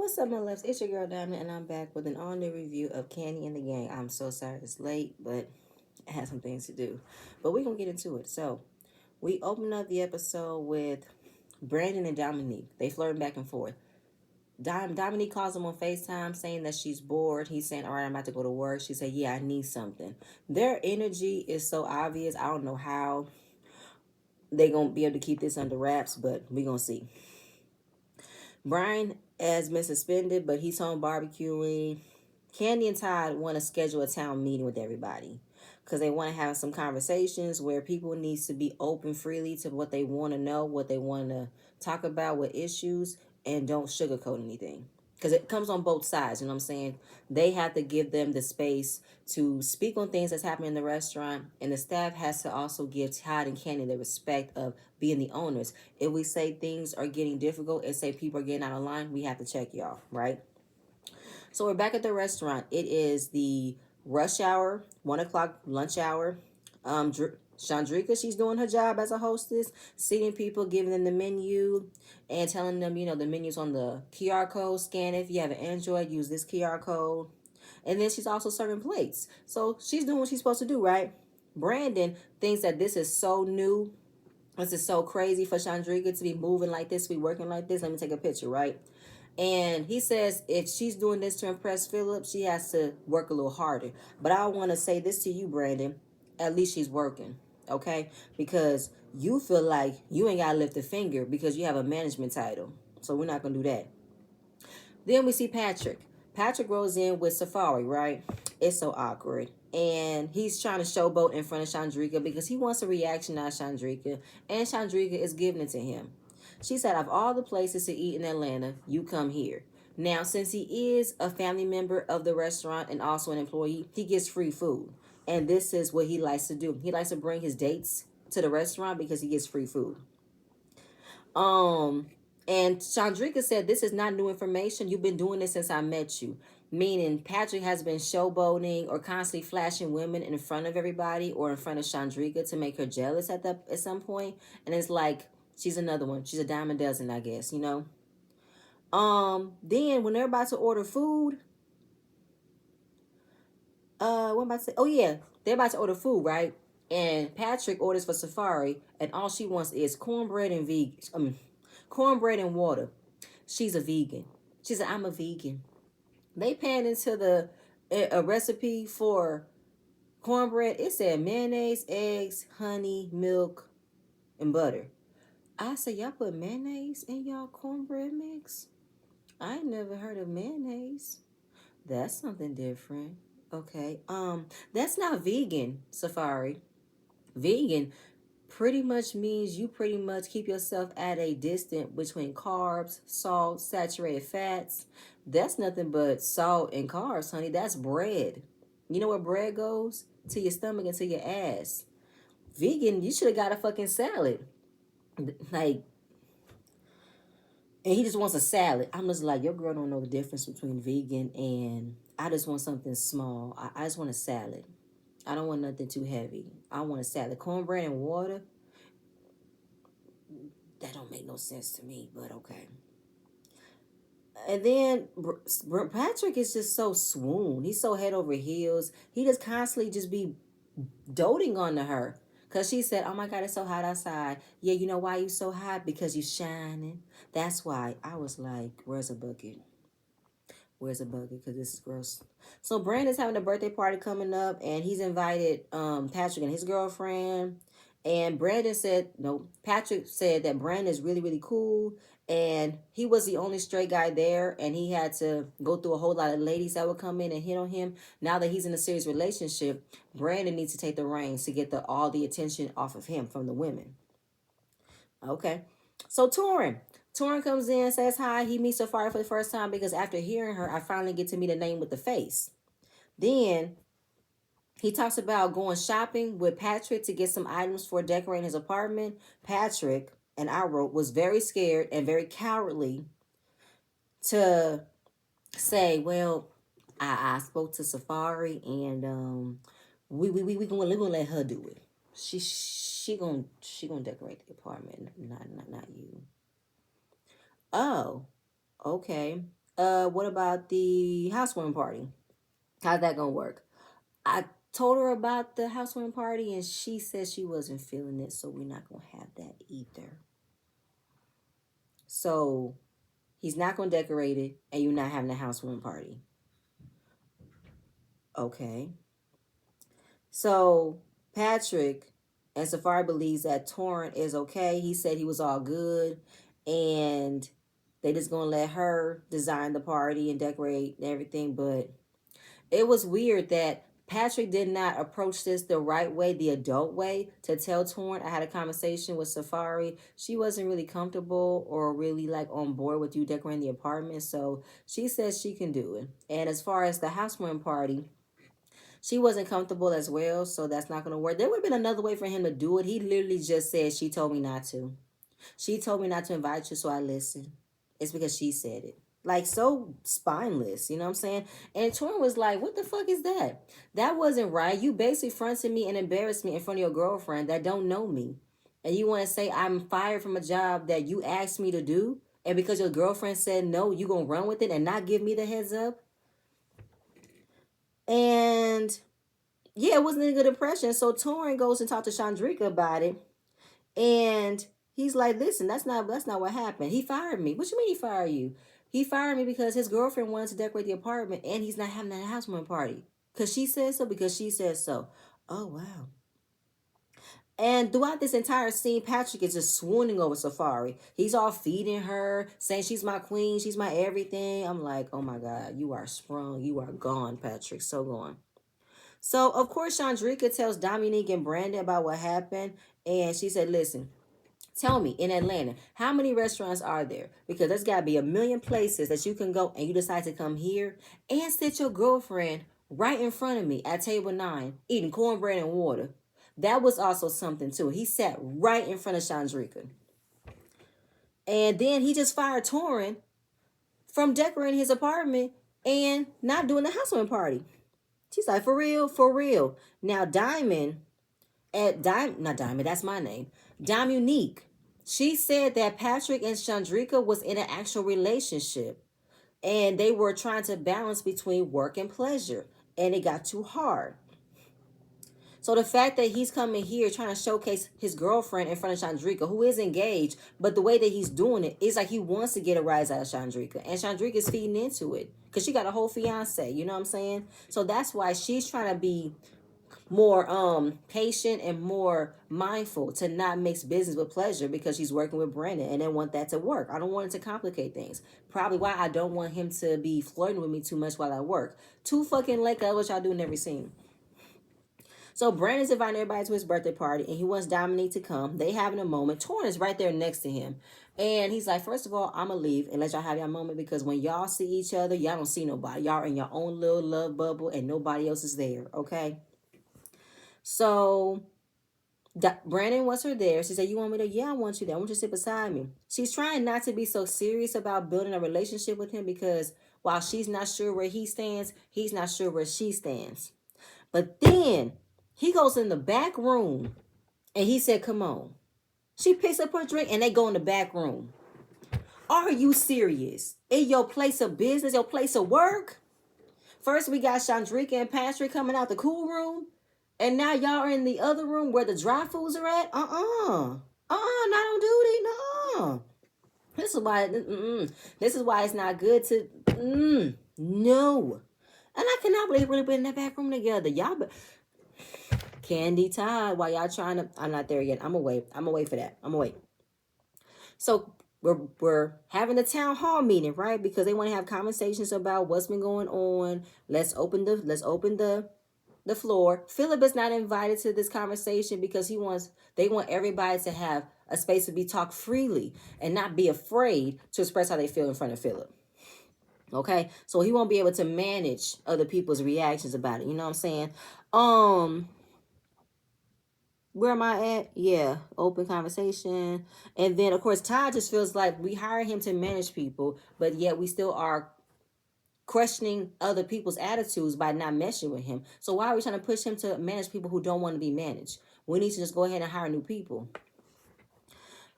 What's up, my loves? It's your girl Diamond, and I'm back with an all-new review of Kandi and the Gang. I'm so sorry it's late, but I had some things to do. But we're gonna get into it. So we open up the episode with Brandon and Dominique. They flirting back and forth. Dominique calls him on FaceTime saying that she's bored. He's saying, all right, I'm about to go to work. She said, yeah, I need something. Their energy is so obvious. I don't know how they're going to be able to keep this under wraps, but we're going to see. Brian has been suspended, but he's home barbecuing. Kandi and Todd want to schedule a town meeting with everybody because they want to have some conversations where people needs to be open freely to what they want to know, what they want to talk about, what issues, and don't sugarcoat anything. Because it comes on both sides, you know what I'm saying? They have to give them the space to speak on things that's happening in the restaurant, and the staff has to also give Todd and Kandi the respect of being the owners. If we say things are getting difficult and say people are getting out of line, we have to check y'all, right? So we're back at the restaurant. It is the rush hour, 1 o'clock lunch hour. Chandrika, she's doing her job as a hostess, seating people, giving them the menu, and telling them, the menu's on the QR code. Scan it. If you have an Android, use this QR code. And then she's also serving plates. So she's doing what she's supposed to do, right? Brandon thinks that this is so new. This is so crazy for Chandrika to be moving like this, to be working like this. Let me take a picture, right? And he says if she's doing this to impress Philip, she has to work a little harder. But I want to say this to you, Brandon. At least she's working, okay? Because you feel like you ain't got to lift a finger because you have a management title. So we're not going to do that. Then we see Patrick. Patrick rolls in with Safari, right? It's so awkward. And he's trying to showboat in front of Chandrika because he wants a reaction out of Chandrika. And Chandrika is giving it to him. She said, of all the places to eat in Atlanta, you come here. Now, since he is a family member of the restaurant and also an employee, he gets free food. And this is what he likes to do. He likes to bring his dates to the restaurant because he gets free food. And Chandrika said, this is not new information. You've been doing this since I met you. Meaning Patrick has been showboating or constantly flashing women in front of everybody or in front of Chandrika to make her jealous at some point. And it's like, she's another one. She's a dime a dozen, I guess, Then when they're about to order food, what am I about to say? Oh yeah, they're about to order food, right? And Patrick orders for Safari, and all she wants is cornbread and cornbread and water. She's a vegan. She said, I'm a vegan. They panned into a recipe for cornbread. It said mayonnaise, eggs, honey, milk, and butter. I said, y'all put mayonnaise in y'all cornbread mix? I ain't never heard of mayonnaise. That's something different. Okay. That's not vegan, Safari. Vegan pretty much means you pretty much keep yourself at a distance between carbs, salt, saturated fats. That's nothing but salt and carbs, honey. That's bread. You know where bread goes? To your stomach and to your ass. Vegan, you should have got a fucking salad. Like, and he just wants a salad. I'm just like, your girl don't know the difference between vegan and I just want something small. I just want a salad. I don't want nothing too heavy. I want a salad. Cornbread and water. That don't make no sense to me, but okay. And then Patrick is just so swoon. He's so head over heels. He just constantly just be doting on to her. Because she said, oh my God, it's so hot outside. Yeah, you know why you so hot? Because you shining. That's why. I was like, where's a bucket? Where's a bucket? Because this is gross. So Brandon's having a birthday party coming up, and he's invited Patrick and his girlfriend. And Brandon said, no, Patrick said that Brandon is really, really cool. And he was the only straight guy there. And he had to go through a whole lot of ladies that would come in and hit on him. Now that he's in a serious relationship, Brandon needs to take the reins to get all the attention off of him from the women. Okay. So Tauren comes in, says hi. He meets Safari for the first time because after hearing her, I finally get to meet a name with the face. Then he talks about going shopping with Patrick to get some items for decorating his apartment. Patrick, and I wrote, was very scared and very cowardly to say, well, I spoke to Safari and we gonna let her do it. She gonna decorate the apartment, not you. Oh, okay. What about the housewarming party? How's that gonna work? I told her about the housewarming party and she said she wasn't feeling it, so we're not gonna have that either. So he's not gonna decorate it and you're not having a housewarming party. Okay. So Patrick and Safari believes that Tauren is okay. He said he was all good and they just gonna let her design the party and decorate and everything. But it was weird that Patrick did not approach this the right way, the adult way, to tell Tauren. I had a conversation with Safari. She wasn't really comfortable or really like on board with you decorating the apartment. So she says she can do it. And as far as the housewarming party, she wasn't comfortable as well, so that's not going to work. There would have been another way for him to do it. He literally just said, she told me not to. She told me not to invite you, so I listened. It's because she said it. Like, so spineless, you know what I'm saying? And Torrin was like, what the fuck is that? That wasn't right. You basically fronted me and embarrassed me in front of your girlfriend that don't know me. And you want to say I'm fired from a job that you asked me to do? And because your girlfriend said no, you going to run with it and not give me the heads up? And yeah, it wasn't a good impression. So Tauren goes and talks to Chandrika about it. And he's like, listen, that's not what happened. He fired me. What you mean he fired you? He fired me because his girlfriend wanted to decorate the apartment and he's not having a housewarming party. Because she said so, because she said so. Oh, wow. And throughout this entire scene, Patrick is just swooning over Safari. He's all feeding her, saying she's my queen, she's my everything. I'm like, oh my God, you are sprung. You are gone, Patrick. So gone. So, of course, Chandrika tells Dominique and Brandon about what happened. And she said, listen, tell me, in Atlanta, how many restaurants are there? Because there's got to be a million places that you can go and you decide to come here and sit your girlfriend right in front of me at table 9 eating cornbread and water. That was also something, too. He sat right in front of Chandrika. And then he just fired Tauren from decorating his apartment and not doing the housewarming party. She's like, for real, for real. Now, Diamond, not Diamond, that's my name. Dominique, she said that Patrick and Chandrika was in an actual relationship. And they were trying to balance between work and pleasure. And it got too hard. So the fact that he's coming here trying to showcase his girlfriend in front of Chandrika, who is engaged, but the way that he's doing it is like he wants to get a rise out of Chandrika. And Chandrika's feeding into it. Because she got a whole fiance, you know what I'm saying? So that's why she's trying to be more patient and more mindful to not mix business with pleasure because she's working with Brandon and they want that to work. I don't want it to complicate things. Probably why I don't want him to be flirting with me too much while I work. Too fucking late, that's what y'all do in every scene. So Brandon's inviting everybody to his birthday party and he wants Dominique to come. They having a moment. Tauren is right there next to him. And he's like, first of all, I'm going to leave and let y'all have your moment because when y'all see each other, y'all don't see nobody. Y'all in your own little love bubble and nobody else is there, okay? So Brandon wants her there. She said, you want me to? Yeah, I want you there. I want you to sit beside me. She's trying not to be so serious about building a relationship with him because while she's not sure where he stands, he's not sure where she stands. But then he goes in the back room and he said, come on. She picks up her drink and they go in the back room. Are you serious? In your place of business, your place of work? First, we got Chandrika and Patrick coming out the cool room. And now y'all are in the other room where the dry foods are at? Not on duty. No. This is why. This is why it's not good to. No. And I cannot believe we're really in that back room together. Y'all, Kandi, Todd, while y'all trying to. I'm not there yet. I'm gonna wait. I'm gonna wait for that. I'm gonna wait. So we're having a town hall meeting, right? Because they want to have conversations about what's been going on. Let's open the floor. Philip is not invited to this conversation because they want everybody to have a space to be talked freely and not be afraid to express how they feel in front of Philip. Okay, so he won't be able to manage other people's reactions about it. You know what I'm saying? Where am I at? Yeah, open conversation. And then, of course, Todd just feels like we hire him to manage people, but yet we still are questioning other people's attitudes by not meshing with him. So why are we trying to push him to manage people who don't want to be managed? We need to just go ahead and hire new people.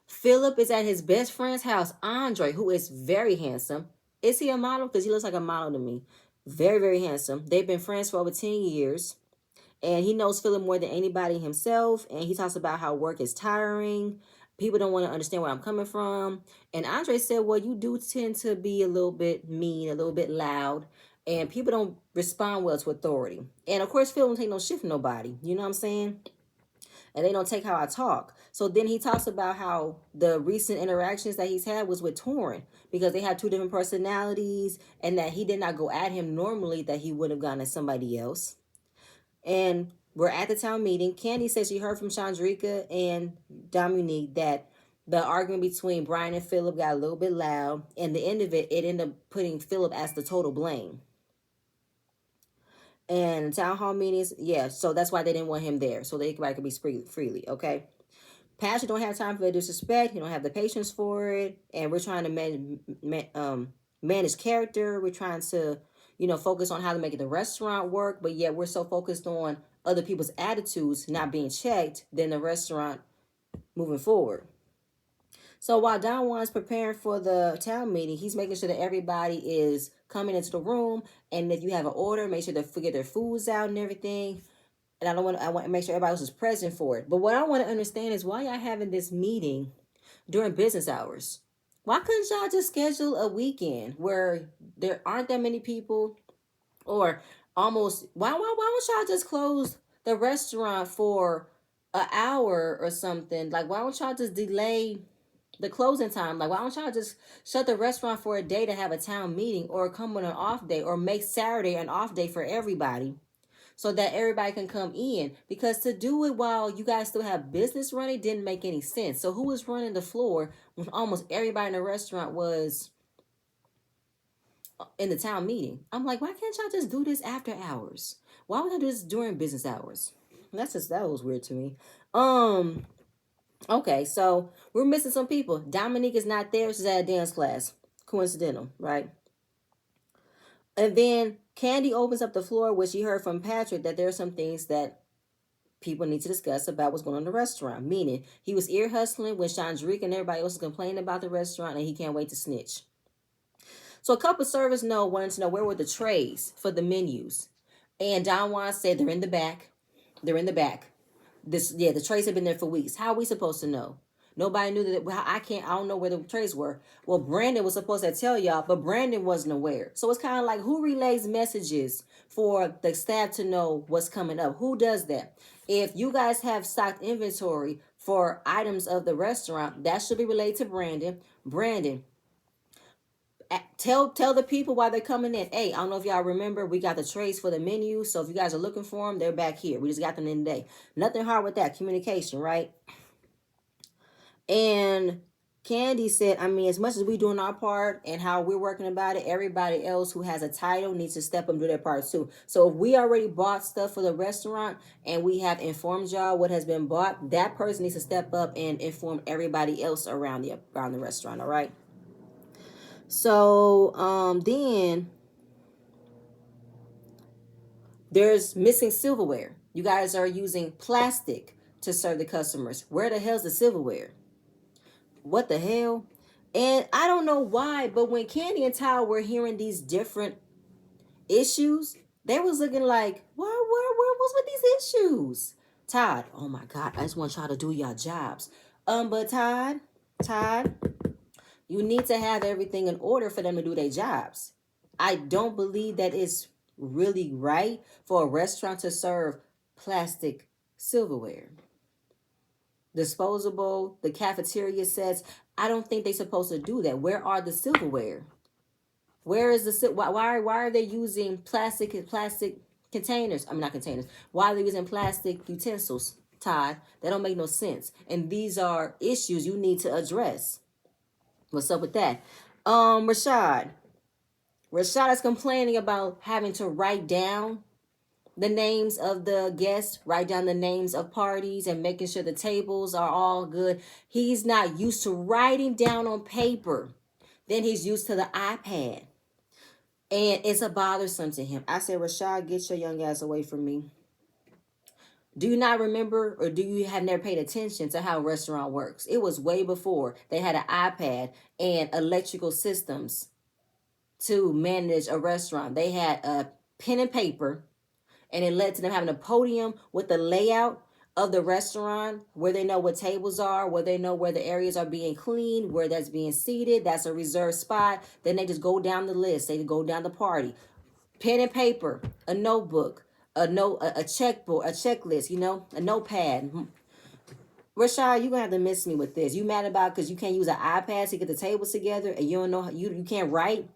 Philip is at his best friend's house, Andre, who is very handsome. Is he a model? Because he looks like a model to me. Very, very handsome. They've been friends for over 10 years. And he knows Philip more than anybody himself. And he talks about how work is tiring. People don't want to understand where I'm coming from. And Andre said, well, you do tend to be a little bit mean, a little bit loud. And people don't respond well to authority. And of course, Phil don't take no shit from nobody. You know what I'm saying? And they don't take how I talk. So then he talks about how the recent interactions that he's had was with Tauren, because they have two different personalities, and that he did not go at him normally that he would have gone at somebody else. And we're at the town meeting. Kandi says she heard from Chandrika and Dominique that the argument between Brian and Philip got a little bit loud. And the end of it, it ended up putting Philip as the total blame. And town hall meetings, yeah, so that's why they didn't want him there, so everybody could be freely, okay? Pastor don't have time for the disrespect. He don't have the patience for it. And we're trying to manage character. We're trying to, focus on how to make the restaurant work. But yet we're so focused on other people's attitudes not being checked than the restaurant moving forward. So while Don Juan's preparing for the town meeting, he's making sure that everybody is coming into the room. And if you have an order, make sure they get their foods out and everything. And I want to make sure everybody else is present for it. But what I want to understand is why y'all having this meeting during business hours. Why couldn't y'all just schedule a weekend where there aren't that many people, or almost, why don't y'all just close the restaurant for an hour or something? Like, why don't y'all just delay the closing time? Like, why don't y'all just shut the restaurant for a day to have a town meeting, or come on an off day, or make Saturday an off day for everybody, so that everybody can come in? Because to do it while you guys still have business running didn't make any sense. So who was running the floor when almost everybody in the restaurant was in the town meeting? I'm like, why can't y'all just do this after hours? Why would I do this during business hours? That was weird to me. Okay, so we're missing some people. Dominique is not there. She's at a dance class. Coincidental, right? And then Kandi opens up the floor, which she heard from Patrick that there are some things that people need to discuss about what's going on in the restaurant. Meaning, he was ear hustling when Chandrika and everybody else is complaining about the restaurant, and he can't wait to snitch. So a couple servers wanted to know where were the trays for the menus. And Don Juan said they're in the back. They're in the back. The trays have been there for weeks. How are we supposed to know? Nobody knew that. I don't know where the trays were. Well, Brandon was supposed to tell y'all, but Brandon wasn't aware. So it's kind of like, who relays messages for the staff to know what's coming up? Who does that? If you guys have stocked inventory for items of the restaurant, that should be relayed to Brandon. Brandon, tell the people while they're coming in. Hey, I don't know if y'all remember, we got the trays for the menu. So if you guys are looking for them, they're back here. We just got them in today. Nothing hard with that. Communication, right? And Kandi said, as much as we doing our part and how we're working about it, everybody else who has a title needs to step up and do their part too. So if we already bought stuff for the restaurant and we have informed y'all what has been bought, that person needs to step up and inform everybody else around the restaurant, all right? So then there's missing silverware. You guys are using plastic to serve the customers. Where the hell's the silverware? What the hell? And I don't know why, but when Kandi and Ty were hearing these different issues, they was looking like, where was with these issues? Todd, oh my God, I just want y'all to do your jobs. But Todd, you need to have everything in order for them to do their jobs. I don't believe that it's really right for a restaurant to serve plastic silverware. Disposable, the cafeteria sets. I don't think they're supposed to do that. Where are the silverware? Where is the why are they using plastic containers? Not containers. Why are they using plastic utensils, Todd? That don't make no sense. And these are issues you need to address. What's up with that? Rashad is complaining about having to write down the names of the guests, write down the names of parties, and making sure the tables are all good. He's not used to writing down on paper. Then he's used to the iPad. And it's a bothersome to him. I said, Rashad, get your young ass away from me. Do you not remember, or do you have never paid attention to how a restaurant works? It was way before they had an iPad and electrical systems to manage a restaurant. They had a pen and paper, and it led to them having a podium with the layout of the restaurant, where they know what tables are, where they know where the areas are being cleaned, where that's being seated, that's a reserved spot. Then they just go down the list. They go down the party. Pen and paper, a notebook, a checkbook, a checklist, a notepad. Rashad, you gonna have to miss me with this. You mad about because you can't use an iPad to get the tables together, and you don't know you can't write?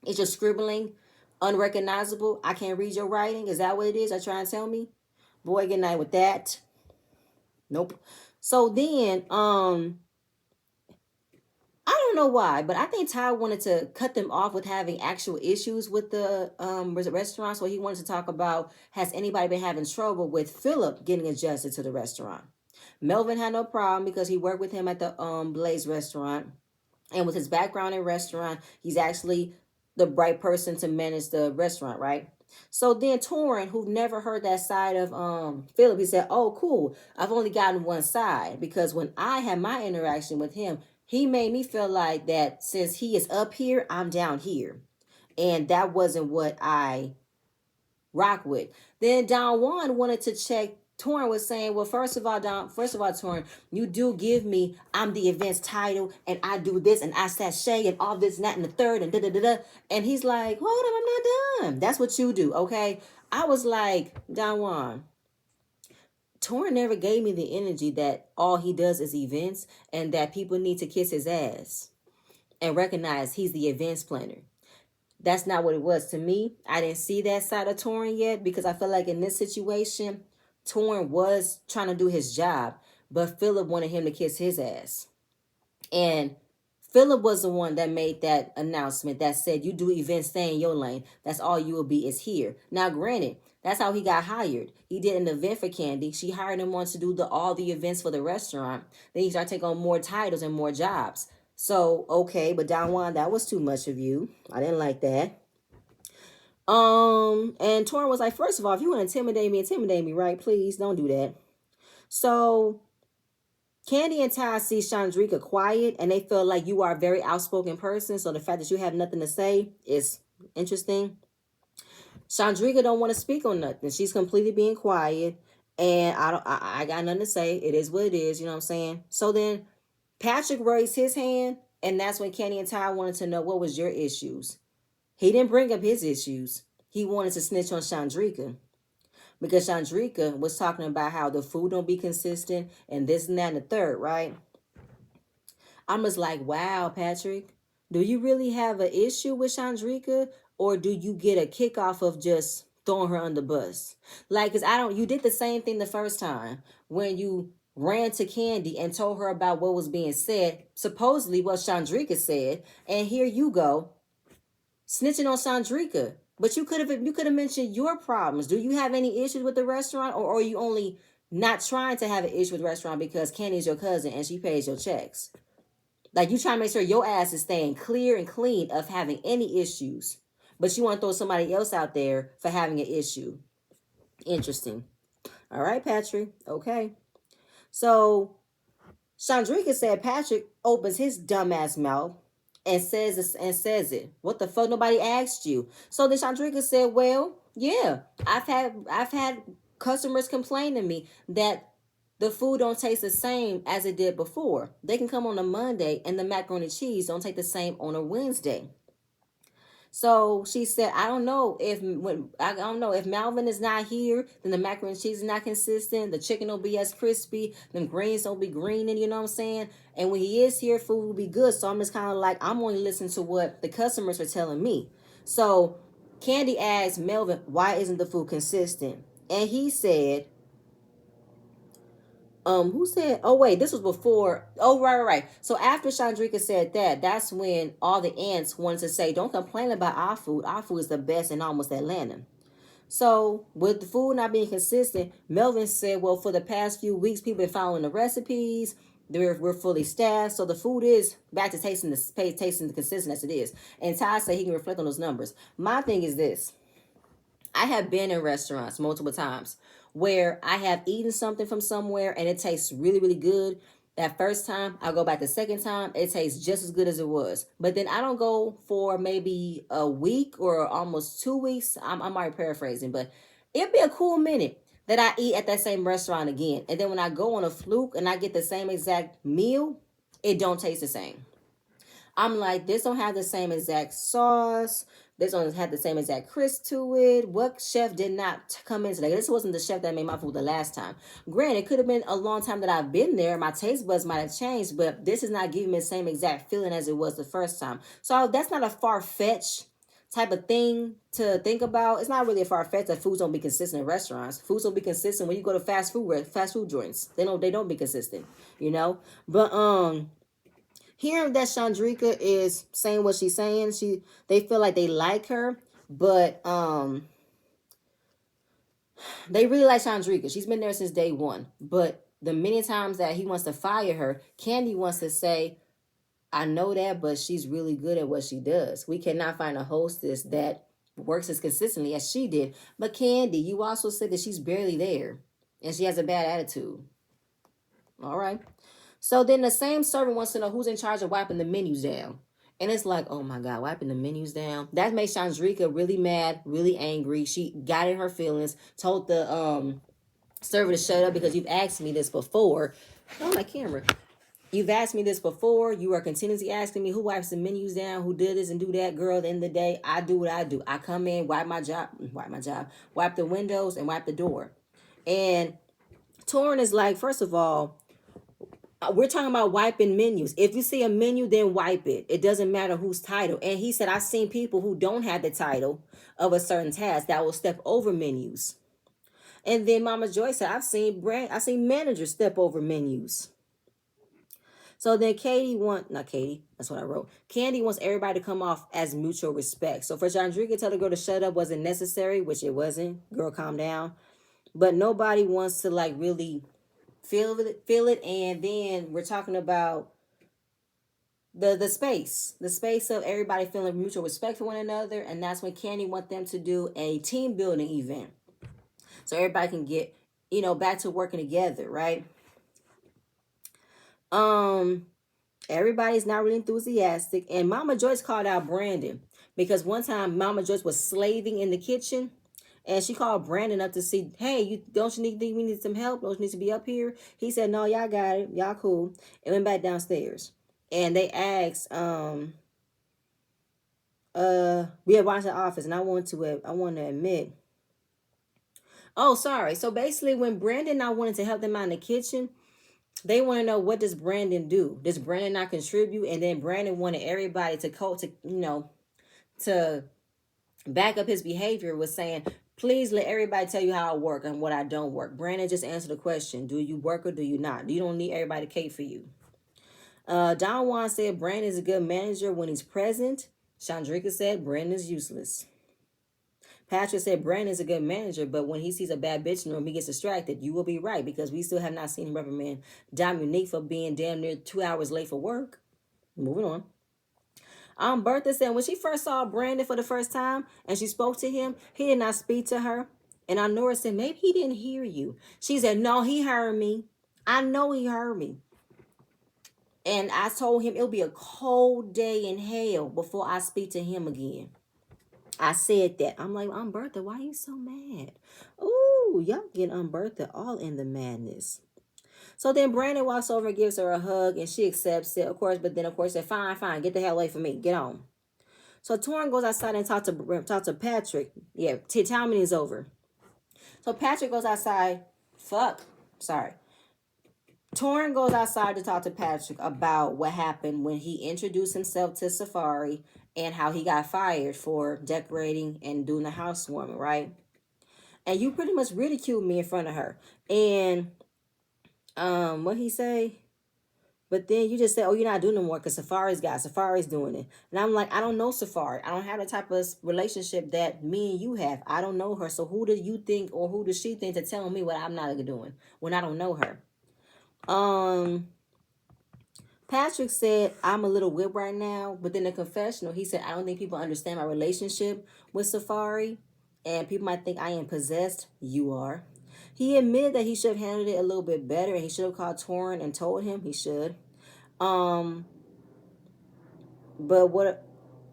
It's just scribbling, unrecognizable. I can't read your writing. Is that what it is? Are you trying to tell me? Boy, good night with that. Nope. So then, I don't know why, but I think Ty wanted to cut them off with having actual issues with the restaurant. So he wanted to talk about, has anybody been having trouble with Philip getting adjusted to the restaurant? Melvin had no problem because he worked with him at the Blaze restaurant. And with his background in restaurant, he's actually the right person to manage the restaurant, right? So then Tauren, who never heard that side of Philip, he said, oh, cool. I've only gotten one side, because when I had my interaction with him, he made me feel like that since he is up here, I'm down here. And that wasn't what I rock with. Then Don Juan wanted to check. Tauren was saying, well, first of all, Tauren, you do give me, I'm the event's title, and I do this, and I sashay, and all this, and that, and the third, and da-da-da-da. And he's like, hold on, I'm not done. That's what you do, okay? I was like, Don Juan, Tauren never gave me the energy that all he does is events, and that people need to kiss his ass and recognize he's the events planner. That's not what it was to me. I didn't see that side of Tauren yet, because I feel like in this situation, Tauren was trying to do his job, but Philip wanted him to kiss his ass. And Philip was the one that made that announcement that said, you do events, stay in your lane. That's all you will be is here. Now, granted, that's how he got hired. He did an event for Kandi. She hired him on to do all the events for the restaurant. Then he started taking on more titles and more jobs. So, okay, but Don Juan, that was too much of you. I didn't like that. And Tauren was like, first of all, if you want to intimidate me, right? Please don't do that. So Kandi and Ty see Chandrika quiet, and they feel like you are a very outspoken person. So the fact that you have nothing to say is interesting. Chandrika don't want to speak on nothing. She's completely being quiet, and I got nothing to say. It is what it is. You know what I'm saying? So then Patrick raised his hand, and that's when Kandi and Ty wanted to know, what was your issues? He didn't bring up his issues. He wanted to snitch on Chandrika, because Chandrika was talking about how the food don't be consistent and this and that and the third, right? I'm just like, wow, Patrick, do you really have an issue with Chandrika, or do you get a kick off of just throwing her under the bus? Like, because you did the same thing the first time when you ran to Kandi and told her about what was being said, supposedly what Chandrika said, and here you go, snitching on Chandrika. But you could have mentioned your problems. Do you have any issues with the restaurant, or are you only not trying to have an issue with the restaurant because Kandi is your cousin and she pays your checks? Like, you trying to make sure your ass is staying clear and clean of having any issues, but you want to throw somebody else out there for having an issue. Interesting. All right, Patrick. Okay. So Chandrika said Patrick opens his dumbass mouth and says it. What the fuck? Nobody asked you. So then Chandrika said, well, yeah, I've had customers complain to me that the food don't taste the same as it did before. They can come on a Monday and the macaroni and cheese don't taste the same on a Wednesday. So she said, I don't know if Malvin is not here, then the macaroni and cheese is not consistent. The chicken will be as crispy. Them greens don't be green, and you know what I'm saying? And when he is here, food will be good. So I'm just kind of like, I'm only listening to what the customers are telling me. So Kandi asked Melvin, why isn't the food consistent? And he said, who said, oh wait, this was before, oh right. So after Chandrika said that, that's when all the aunts wanted to say, don't complain about our food is the best in almost Atlanta. So with the food not being consistent, Melvin said, well, for the past few weeks, people been following the recipes, we're fully staffed, so the food is back to tasting the consistent as it is. And Ty said he can reflect on those numbers. My thing is this: I have been in restaurants multiple times where I have eaten something from somewhere and it tastes really, really good. That first time, I go back the second time, it tastes just as good as it was. But then I don't go for maybe a week or almost 2 weeks. I'm already paraphrasing, but it'd be a cool minute that I eat at that same restaurant again. And then when I go on a fluke and I get the same exact meal, it don't taste the same. I'm like, this don't have the same exact sauce. This don't have the same exact crisp to it. What chef did not come in today? This wasn't the chef that made my food the last time. Granted, it could have been a long time that I've been there. My taste buds might have changed, but this is not giving me the same exact feeling as it was the first time. So that's not a far-fetched type of thing to think about. It's not really a far-fetched that foods don't be consistent in restaurants. Foods don't be consistent when you go to fast food joints. They don't be consistent, you know. But hearing that Chandrika is saying what she's saying, they feel like they like her, but they really like Chandrika. She's been there since day one. But the many times that he wants to fire her, Kandi wants to say, I know that, but she's really good at what she does. We cannot find a hostess that works as consistently as she did. But Kandi, you also said that she's barely there and she has a bad attitude. All right. So then the same servant wants to know who's in charge of wiping the menus down. And it's like, oh my God, wiping the menus down. That makes Chandrika really mad, really angry. She got in her feelings, told the server to shut up because you've asked me this before. Oh, my camera. You've asked me this before. You are continuously asking me who wipes the menus down, who did this and do that. Girl, at the end of the day, I do what I do. I come in, wipe the windows and wipe the door. And Tauren is like, first of all, we're talking about wiping menus. If you see a menu, then wipe it. It doesn't matter whose title. And he said, I've seen people who don't have the title of a certain task that will step over menus. And then Mama Joy said, I've seen managers step over menus. So then Kandi wants everybody to come off as mutual respect. So for Chandrika to tell the girl to shut up wasn't necessary, which it wasn't. Girl, calm down. But nobody wants to like really feel it. And then we're talking about the space of everybody feeling mutual respect for one another. And that's when Kandi wants them to do a team building event. So everybody can get, back to working together, right? Everybody's not really enthusiastic. And Mama Joyce called out Brandon because one time Mama Joyce was slaving in the kitchen and she called Brandon up to see, hey, don't you think we need some help? Don't you need to be up here? He said, no, y'all got it. Y'all cool. And went back downstairs. And they asked, we had watched the office and I want to admit. Oh, sorry. So basically when Brandon now wanted to help them out in the kitchen, they want to know, what does Brandon do? Does Brandon not contribute? And then Brandon wanted everybody to back up his behavior with saying, please let everybody tell you how I work and what I don't work. Brandon just answered the question. Do you work or do you not? You don't need everybody to cater for you. Don Juan said Brandon is a good manager when he's present. Chandrika said Brandon is useless. Patrick said Brandon is a good manager, but when he sees a bad bitch in the room, he gets distracted. You will be right, because we still have not seen him reprimand Dominique for being damn near 2 hours late for work. Moving on. Bertha said when she first saw Brandon for the first time and she spoke to him, he did not speak to her. And Nora said, maybe he didn't hear you. She said, no, he heard me. I know he heard me. And I told him it'll be a cold day in hell before I speak to him again. I said that. I'm like, Bertha, why are you so mad? Ooh, y'all getting Bertha all in the madness. So then Brandon walks over and gives her a hug, and she accepts it, of course. But then, of course, said, fine, get the hell away from me. Get on. So Tauren goes outside and talk to Patrick. Yeah, town meeting is over. So Patrick goes outside. Tauren goes outside to talk to Patrick about what happened when he introduced himself to Safari and how he got fired for decorating and doing the housewarming, right? And you pretty much ridiculed me in front of her. And what he say? But then you just said, oh, you're not doing no more because Safari's doing it. And I'm like, I don't know Safari. I don't have the type of relationship that me and you have. I don't know her. So who do you think, or who does she think to tell me what I'm not doing when I don't know her? Patrick said, I'm a little whipped right now. But then the confessional, he said, I don't think people understand my relationship with Safari. And people might think I am possessed. You are. He admitted that he should have handled it a little bit better, and he should have called Tauren and told him he should. Um, but what?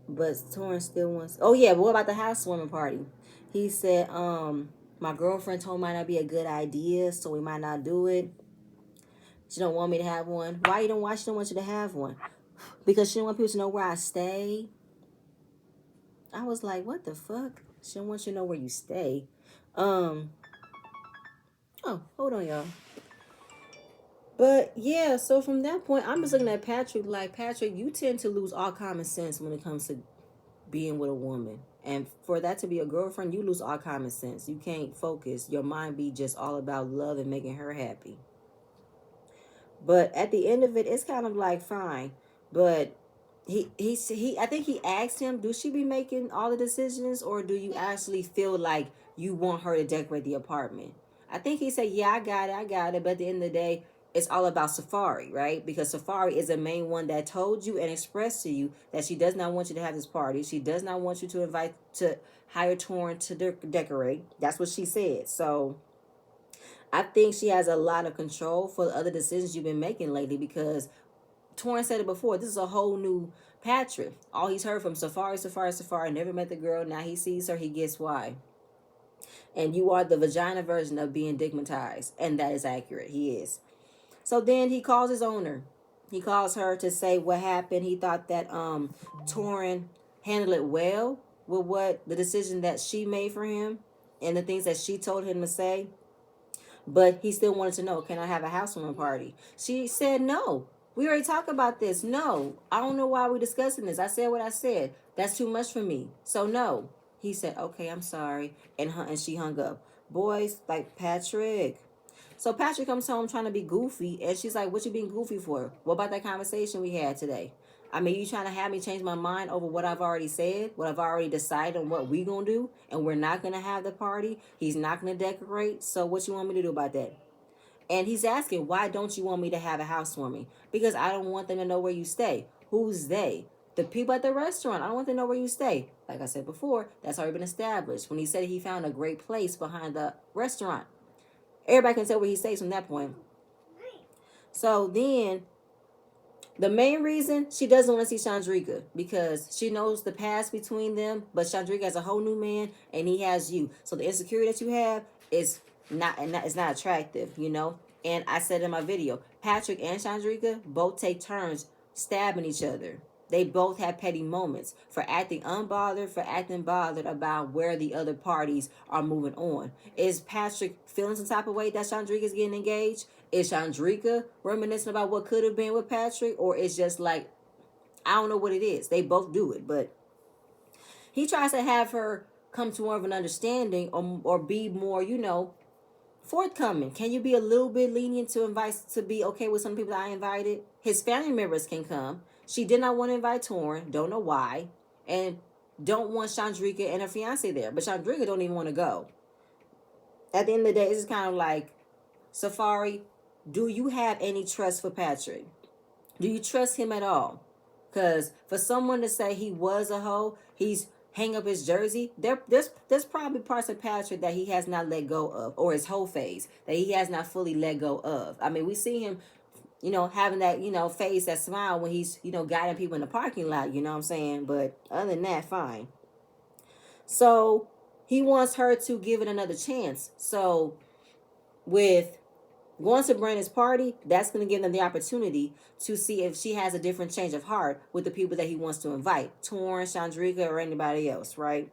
But Tauren still wants. Oh yeah, but what about the housewarming party? He said, my girlfriend told me it might not be a good idea, so we might not do it. She don't want me to have one. Why you don't? Why she don't want you to have one? Because she don't want people to know where I stay. I was like, what the fuck? She don't want you to know where you stay. Oh, hold on, y'all. But yeah, so from that point, I'm just looking at Patrick like, Patrick, you tend to lose all common sense when it comes to being with a woman. And for that to be a girlfriend, you lose all common sense. You can't focus. Your mind be just all about love and making her happy. But at the end of it, it's kind of like fine. But he I think he asked him, do she be making all the decisions, or do you actually feel like you want her to decorate the apartment? I think he said, yeah, I got it. But at the end of the day, it's all about Safari, right? Because Safari is the main one that told you and expressed to you that she does not want you to have this party. She does not want you to hire Tauren to decorate. That's what she said. So I think she has a lot of control for the other decisions you've been making lately, because Tauren said it before. This is a whole new Patrick. All he's heard from Safari, never met the girl. Now he sees her, he gets why. And you are the vagina version of being digmatized. And that is accurate. He is. So then he calls his owner. He calls her to say what happened. He thought that Tauren handled it well with what the decision that she made for him and the things that she told him to say. But he still wanted to know, can I have a housewarming party? She said no. We already talked about this. No. I don't know why we're discussing this. I said what I said. That's too much for me. So no. He said, okay, I'm sorry. And she hung up. Boys, like Patrick. So Patrick comes home trying to be goofy. And she's like, what you being goofy for? What about that conversation we had today? I mean, you trying to have me change my mind over what I've already said, what I've already decided on what we gonna do, and we're not gonna have the party. He's not gonna decorate. So what you want me to do about that? And he's asking, why don't you want me to have a housewarming? Because I don't want them to know where you stay. Who's they? The people at the restaurant. I don't want them to know where you stay. Like I said before, that's already been established. When he said he found a great place behind the restaurant, everybody can tell where he stays from that point. So then the main reason she doesn't want to see Chandrika, because she knows the past between them, but Chandrika has a whole new man and he has you. So the insecurity that you have is not attractive, you know. And I said in my video, Patrick and Chandrika both take turns stabbing each other. They both have petty moments for acting unbothered, for acting bothered about where the other parties are moving on. Is Patrick feeling some type of way that Chandrika is getting engaged? Is Chandrika reminiscing about what could have been with Patrick? Or it's just like, I don't know what it is. They both do it. But he tries to have her come to more of an understanding, or be more, you know, forthcoming. Can you be a little bit lenient to be okay with some people that I invited? His family members can come. She did not want to invite Tauren. Don't know why. And don't want Chandrika and her fiance there. But Chandrika don't even want to go. At the end of the day, it's kind of like, Safari, do you have any trust for Patrick? Do you trust him at all? Because for someone to say he was a hoe, he's hang up his jersey, there's probably parts of Patrick that he has not let go of, or his whole phase that he has not fully let go of. I mean, we see him, you know, having that, you know, face, that smile when he's, you know, guiding people in the parking lot, you know what I'm saying? But other than that, fine. So he wants her to give it another chance. So with going to Brandon's party, that's going to give them the opportunity to see if she has a different change of heart with the people that he wants to invite. Tauren, Chandrika, or anybody else, right?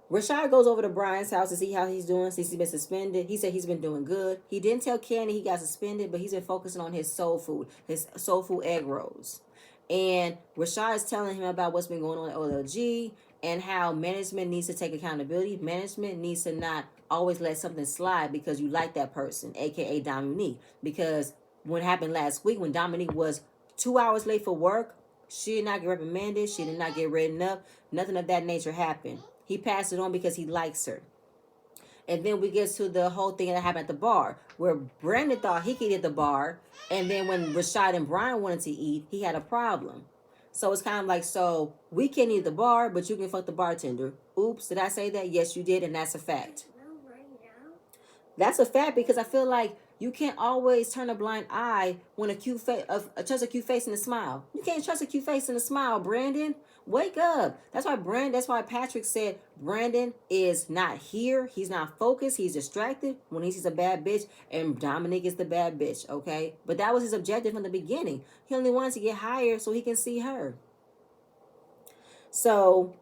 Rashad goes over to Brian's house to see how he's doing since he's been suspended. He said he's been doing good. He didn't tell Kandi he got suspended, but he's been focusing on his soul food egg rolls. And Rashad is telling him about what's been going on at OLG and how management needs to take accountability. Management needs to not always let something slide because you like that person, aka Dominique. Because what happened last week when Dominique was 2 hours late for work, she did not get reprimanded. She did not get written up. Nothing of that nature happened. He passed it on because he likes her. And then we get to the whole thing that happened at the bar, where Brandon thought he could eat at the bar, and then when Rashad and Brian wanted to eat, he had a problem. So it's kind of like, so we can't eat at the bar, but you can fuck the bartender. Oops, did I say that? Yes, you did, and that's a fact. That's a fact, because I feel like you can't always turn a blind eye when a cute face, trust a cute face and a smile. You can't trust a cute face and a smile, Brandon. Wake up. That's why Patrick said Brandon is not here. He's not focused. He's distracted when he sees a bad bitch, and Dominique is the bad bitch, okay? But that was his objective from the beginning. He only wanted to get higher so he can see her. So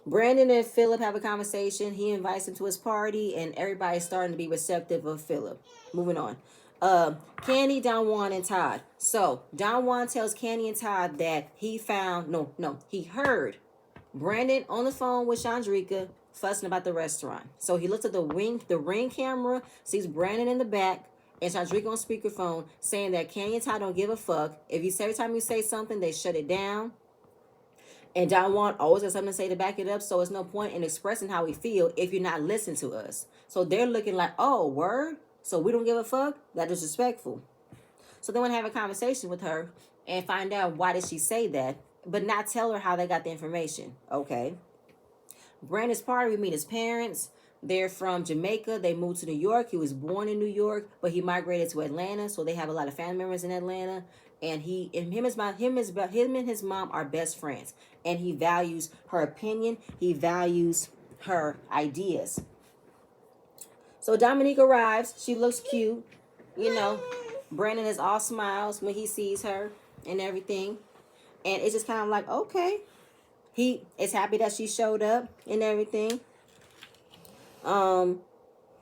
Brandon and Philip have a conversation. He invites him to his party, and everybody's starting to be receptive of Philip. Moving on. Kandi, Don Juan, and Todd. So Don Juan tells Kandi and Todd that he heard Brandon on the phone with Chandrika fussing about the restaurant. So he looks at the ring camera, sees Brandon in the back, and Chandrika on speakerphone saying that Kandi and Todd don't give a fuck. Every time you say something, they shut it down. And Don Juan always has something to say to back it up, so it's no point in expressing how we feel if you're not listening to us. So they're looking like, oh, word? So we don't give a fuck? That's disrespectful. So they want to have a conversation with her and find out why did she say that, but not tell her how they got the information. Okay. Brandon's party, we meet his parents. They're from Jamaica. They moved to New York. He was born in New York, but he migrated to Atlanta, so they have a lot of family members in Atlanta. And him and his mom are best friends. And he values her opinion. He values her ideas. So Dominique arrives. She looks cute. You know, Brandon is all smiles when he sees her and everything. And it's just kind of like, okay. He is happy that she showed up and everything.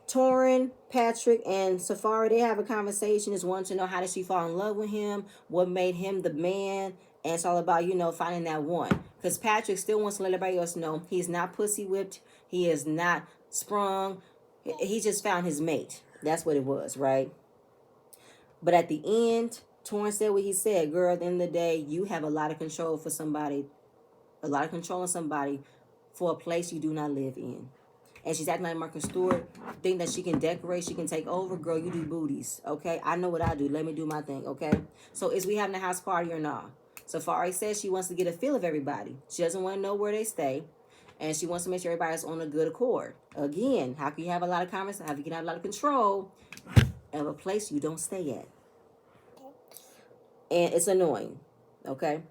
Tauren, Patrick, and Safari, they have a conversation. Just wanting to know how did she fall in love with him, what made him the man, and it's all about, finding that one. Because Patrick still wants to let everybody else know he's not pussy whipped, he is not sprung, he just found his mate. That's what it was, right? But at the end, Tauren said what he said. Girl, at the end of the day, you have a lot of control for somebody, a lot of control on somebody for a place you do not live in. And she's acting like Martha Stewart, think that she can decorate, she can take over. Girl, you do booties, okay? I know what I do. Let me do my thing, okay? So is we having a house party or not? Safari says she wants to get a feel of everybody. She doesn't want to know where they stay. And she wants to make sure everybody's on a good accord. Again, how can you have a lot of conversation? How can you have a lot of control of a place you don't stay at? And it's annoying, okay?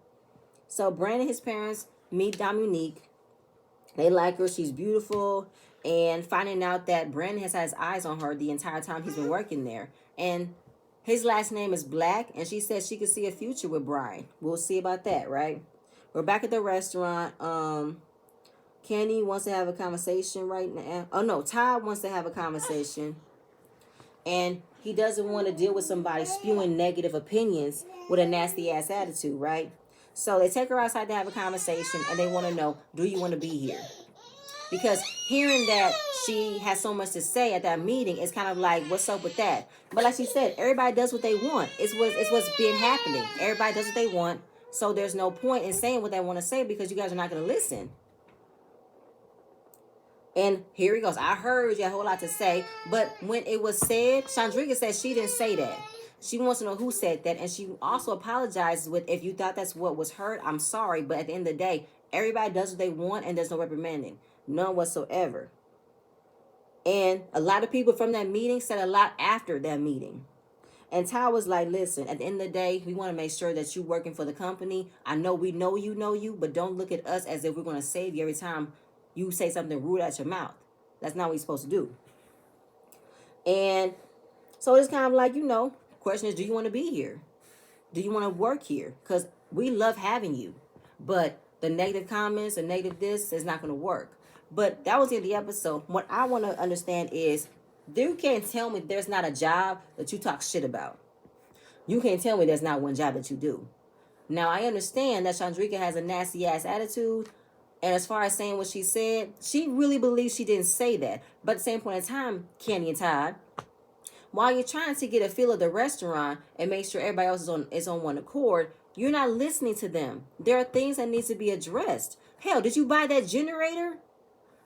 So Brandon and his parents meet Dominique. They like her. She's beautiful. And finding out that Brandon has had his eyes on her the entire time he's been working there. And his last name is Black. And she says she could see a future with Brian. We'll see about that, right? We're back at the restaurant. Kandi wants to have a conversation right now. Oh, no. Todd wants to have a conversation. And he doesn't want to deal with somebody spewing negative opinions with a nasty-ass attitude, right? So they take her outside to have a conversation, and they want to know, do you want to be here? Because hearing that she has so much to say at that meeting is kind of like, what's up with that? But like she said, everybody does what they want. It's what's been happening. Everybody does what they want. So there's no point in saying what they want to say because you guys are not going to listen. And here he goes. I heard you had a whole lot to say. But when it was said, Chandrika said she didn't say that. She wants to know who said that. And she also apologizes with, if you thought that's what was heard, I'm sorry. But at the end of the day, everybody does what they want and there's no reprimanding. None whatsoever. And a lot of people from that meeting said a lot after that meeting. And Ty was like, listen, at the end of the day, we want to make sure that you're working for the company. I know we know you, but don't look at us as if we're going to save you every time you say something rude out your mouth. That's not what you're supposed to do. And so it's kind of like, question is, do you want to be here? Do you want to work here? Because we love having you. But the negative comments and negative this is not going to work. But that was in the episode. What I want to understand is, you can't tell me there's not a job that you talk shit about. You can't tell me there's not one job that you do. Now, I understand that Chandrika has a nasty-ass attitude. And as far as saying what she said, she really believes she didn't say that. But at the same point in time, Kandi and Todd, while you're trying to get a feel of the restaurant and make sure everybody else is on one accord, you're not listening to them. There are things that need to be addressed. Hell, did you buy that generator?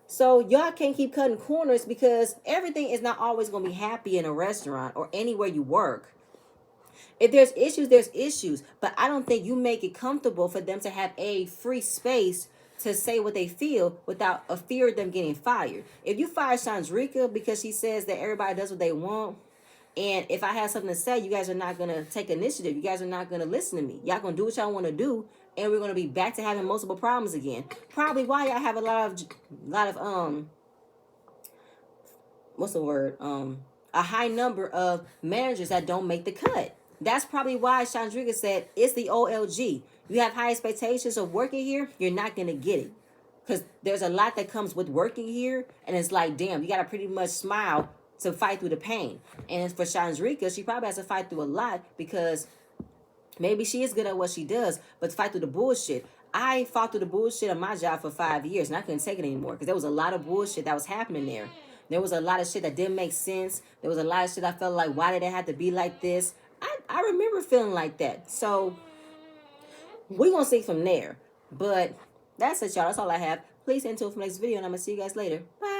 So y'all can't keep cutting corners because everything is not always going to be happy in a restaurant or anywhere you work. If there's issues, there's issues. But I don't think you make it comfortable for them to have a free space to say what they feel without a fear of them getting fired. If you fire Chandrika because she says that everybody does what they want, and if I have something to say, you guys are not going to take initiative. You guys are not going to listen to me. Y'all going to do what y'all want to do, and we're going to be back to having multiple problems again. Probably why y'all have a lot of what's the word? A high number of managers that don't make the cut. That's probably why Chandrika said it's the OLG. You have high expectations of working here, you're not going to get it. Because there's a lot that comes with working here, and it's like, damn, you got to pretty much smile to fight through the pain. And for Chandrika, she probably has to fight through a lot because maybe she is good at what she does, but to fight through the bullshit. I fought through the bullshit on my job for 5 years, and I couldn't take it anymore because there was a lot of bullshit that was happening there. There was a lot of shit that didn't make sense. There was a lot of shit I felt like, why did it have to be like this? I remember feeling like that. So we're going to see from there. But that's it, y'all. That's all I have. Please stay tuned for the next video, and I'm going to see you guys later. Bye.